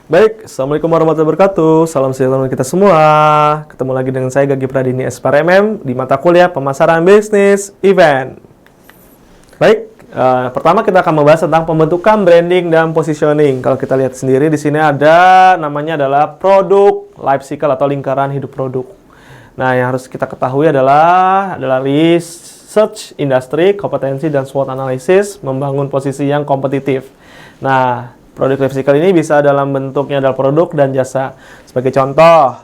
Baik, Assalamualaikum warahmatullahi wabarakatuh. Salam sejahtera kita semua. Ketemu lagi dengan saya Gagi Pradini SPRMM di mata kuliah Pemasaran Bisnis Event. Baik, pertama kita akan membahas tentang pembentukan branding dan positioning. Kalau kita lihat sendiri di sini ada namanya adalah produk life cycle atau lingkaran hidup produk. Nah, yang harus kita ketahui adalah research industry, kompetensi dan SWOT analysis, membangun posisi yang kompetitif. Nah, produk life cycle ini bisa dalam bentuknya adalah produk dan jasa. Sebagai contoh,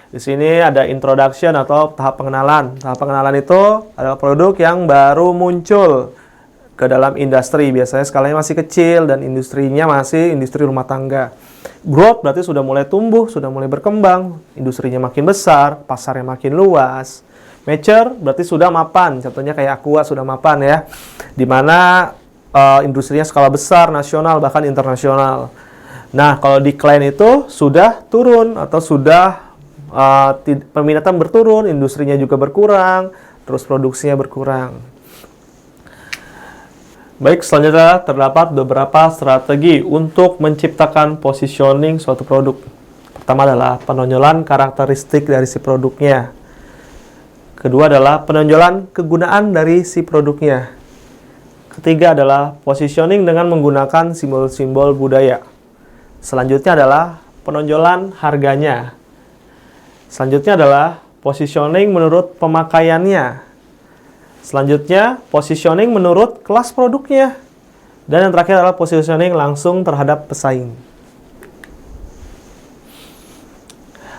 di sini ada introduction atau tahap pengenalan. Tahap pengenalan itu adalah produk yang baru muncul ke dalam industri. Biasanya skalanya masih kecil dan industrinya masih industri rumah tangga. Growth berarti sudah mulai tumbuh, sudah mulai berkembang, industrinya makin besar, pasarnya makin luas. Mature berarti sudah mapan. Contohnya kayak Aqua sudah mapan ya. Di mana industrinya skala besar, nasional, bahkan internasional. Nah, kalau decline itu sudah turun atau sudah peminatan berturun, industrinya juga berkurang, terus produksinya berkurang. Baik, selanjutnya terdapat beberapa strategi untuk menciptakan positioning suatu produk. Pertama adalah penonjolan karakteristik dari si produknya. Kedua adalah penonjolan kegunaan dari si produknya. Ketiga adalah positioning dengan menggunakan simbol-simbol budaya. Selanjutnya adalah penonjolan harganya. Selanjutnya adalah positioning menurut pemakaiannya. Selanjutnya, positioning menurut kelas produknya. Dan yang terakhir adalah positioning langsung terhadap pesaing.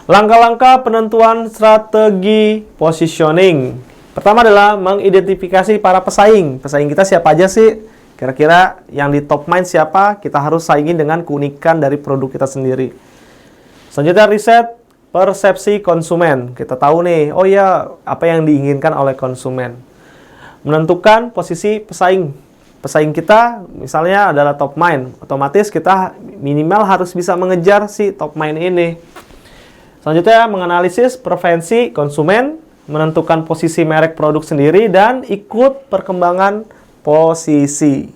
Langkah-langkah penentuan strategi positioning. Pertama adalah mengidentifikasi para pesaing. Pesaing kita siapa aja sih? Kira-kira yang di top mind siapa? Kita harus saingin dengan keunikan dari produk kita sendiri. Selanjutnya riset persepsi konsumen. Kita tahu nih, oh ya, apa yang diinginkan oleh konsumen. Menentukan posisi pesaing. Pesaing kita misalnya adalah top mind. Otomatis kita minimal harus bisa mengejar si top mind ini. Selanjutnya menganalisis preferensi konsumen, menentukan posisi merek produk sendiri, dan ikut perkembangan posisi.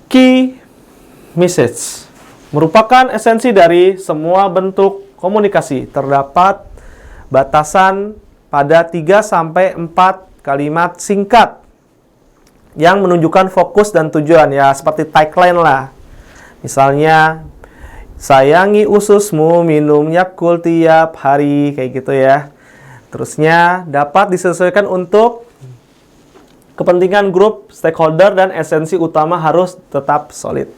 Key message merupakan esensi dari semua bentuk komunikasi. Terdapat batasan pada 3-4 kalimat singkat yang menunjukkan fokus dan tujuan. Ya, seperti tagline lah. Misalnya, sayangi ususmu, minum Yakult tiap hari, kayak gitu ya. Terusnya dapat disesuaikan untuk kepentingan grup, stakeholder, dan esensi utama harus tetap solid.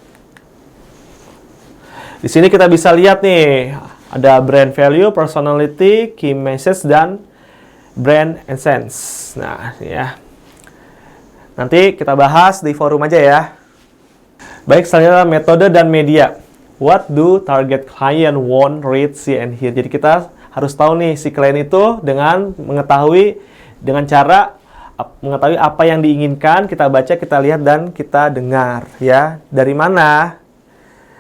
Di sini kita bisa lihat nih, ada brand value, personality, key message, dan brand essence. Nah, ya. Nanti kita bahas di forum aja ya. Baik, selanjutnya metode dan media. What do target client want, read, see, and hear? Jadi kita harus tahu nih si klien itu dengan mengetahui, dengan cara mengetahui apa yang diinginkan, kita baca, kita lihat, dan kita dengar. Ya, dari mana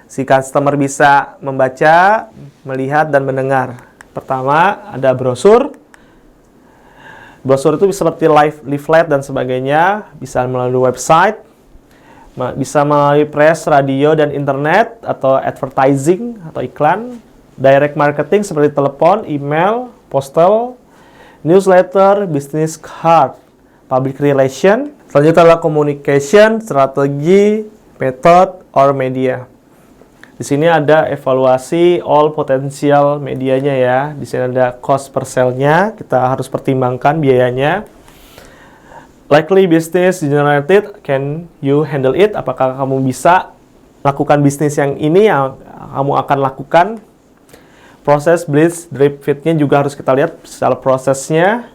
si customer bisa membaca, melihat, dan mendengar? Pertama, ada brosur. Brosur itu seperti leaflet dan sebagainya, bisa melalui website, bisa melalui press, radio, dan internet, atau advertising, atau iklan. Direct marketing seperti telepon, email, postal, newsletter, business card, public relation. Selanjutnya adalah communication, strategi, method, or media. Di sini ada evaluasi all potential medianya ya. Di sini ada cost per sale-nya, kita harus pertimbangkan biayanya. Likely business generated, can you handle it? Apakah kamu bisa lakukan bisnis yang ini yang kamu akan lakukan? Proses blitz, drip feed-nya juga harus kita lihat secara prosesnya.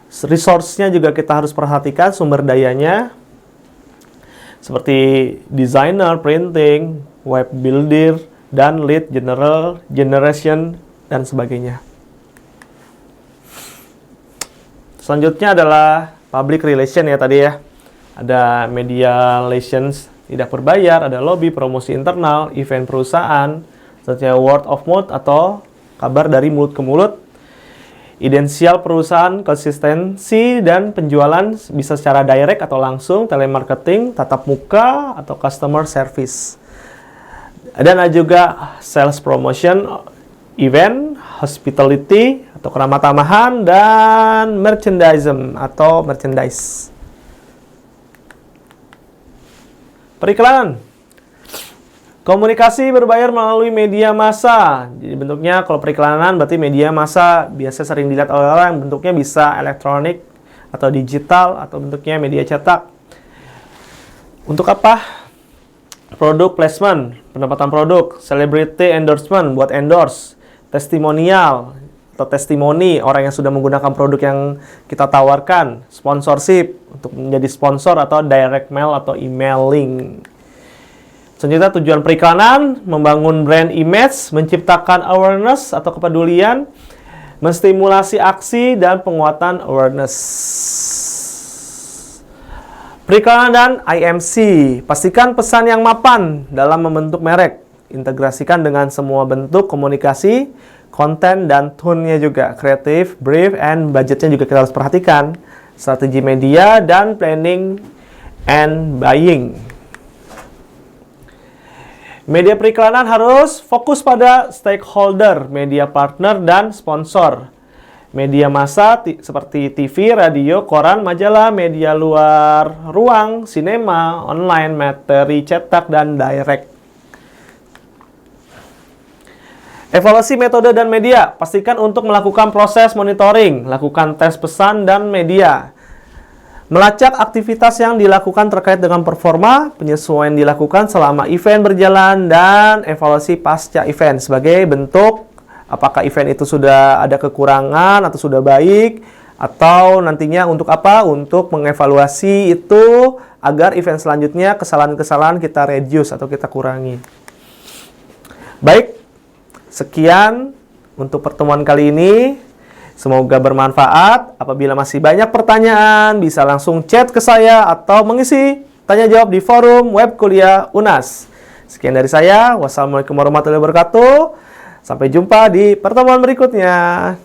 Resource-nya juga kita harus perhatikan sumber dayanya. Seperti designer, printing, web builder, dan lead generation, dan sebagainya. Selanjutnya adalah public relation ya tadi ya. ada media relations tidak berbayar, ada lobby, promosi internal, event perusahaan, seperti word of mouth atau kabar dari mulut ke mulut, ideal perusahaan, konsistensi dan penjualan bisa secara direct atau langsung, telemarketing, tatap muka atau customer service. Dan ada juga sales promotion, event, hospitality atau keramah tamahan, dan merchandising atau merchandise. Periklanan. Komunikasi berbayar melalui media massa. Jadi bentuknya kalau periklanan berarti media massa biasa sering dilihat oleh orang, bentuknya bisa elektronik atau digital atau bentuknya media cetak. Untuk apa? Produk placement, pendapatan produk, celebrity endorsement buat endorse, testimonial atau testimoni orang yang sudah menggunakan produk yang kita tawarkan, sponsorship untuk menjadi sponsor atau direct mail atau emailing. Selanjutnya tujuan periklanan, membangun brand image, menciptakan awareness atau kepedulian, menstimulasi aksi dan penguatan awareness. Periklanan dan IMC, pastikan pesan yang mapan dalam membentuk merek, integrasikan dengan semua bentuk komunikasi, konten dan tone-nya juga, kreatif, brief, and budgetnya juga kita harus perhatikan, strategi media dan planning and buying. Media periklanan harus fokus pada stakeholder, media partner, dan sponsor. Media massa seperti TV, radio, koran, majalah, media luar ruang, sinema, online, materi cetak, dan direct. Evaluasi metode dan media. Pastikan untuk melakukan proses monitoring, lakukan tes pesan dan media. Melacak aktivitas yang dilakukan terkait dengan performa, penyesuaian dilakukan selama event berjalan, dan evaluasi pasca event sebagai bentuk apakah event itu sudah ada kekurangan atau sudah baik, atau nantinya untuk apa? Untuk mengevaluasi itu agar event selanjutnya kesalahan-kesalahan kita reduce atau kita kurangi. Baik, sekian untuk pertemuan kali ini. Semoga bermanfaat. Apabila masih banyak pertanyaan, bisa langsung chat ke saya atau mengisi tanya jawab di forum web kuliah UNAS. Sekian dari saya. Wassalamualaikum warahmatullahi wabarakatuh. Sampai jumpa di pertemuan berikutnya.